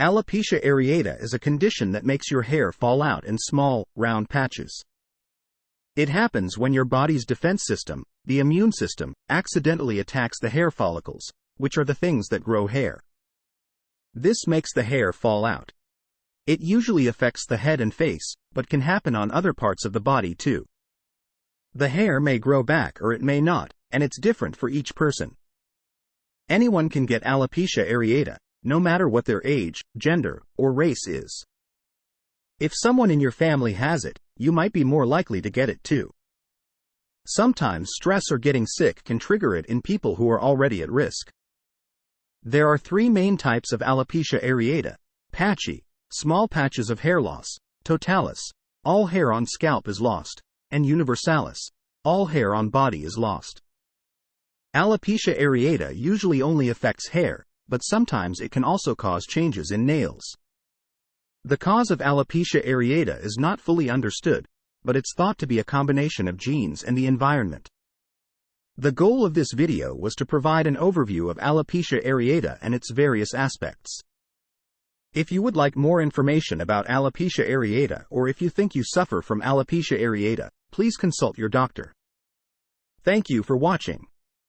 Alopecia areata is a condition that makes your hair fall out in small, round patches. It happens when your body's defense system, the immune system, accidentally attacks the hair follicles, which are the things that grow hair. This makes the hair fall out. It usually affects the head and face, but can happen on other parts of the body too. The hair may grow back or it may not, and it's different for each person. Anyone can get alopecia areata, no matter what their age, gender, or race is. If someone in your family has it, you might be more likely to get it too. Sometimes stress or getting sick can trigger it in people who are already at risk. There are three main types of alopecia areata: patchy, small patches of hair loss; totalis, all hair on scalp is lost; and universalis, all hair on body is lost. Alopecia areata usually only affects hair, but sometimes it can also cause changes in nails. The cause of alopecia areata is not fully understood, but it's thought to be a combination of genes and the environment. The goal of this video was to provide an overview of alopecia areata and its various aspects. If you would like more information about alopecia areata, or if you think you suffer from alopecia areata, please consult your doctor. Thank you for watching.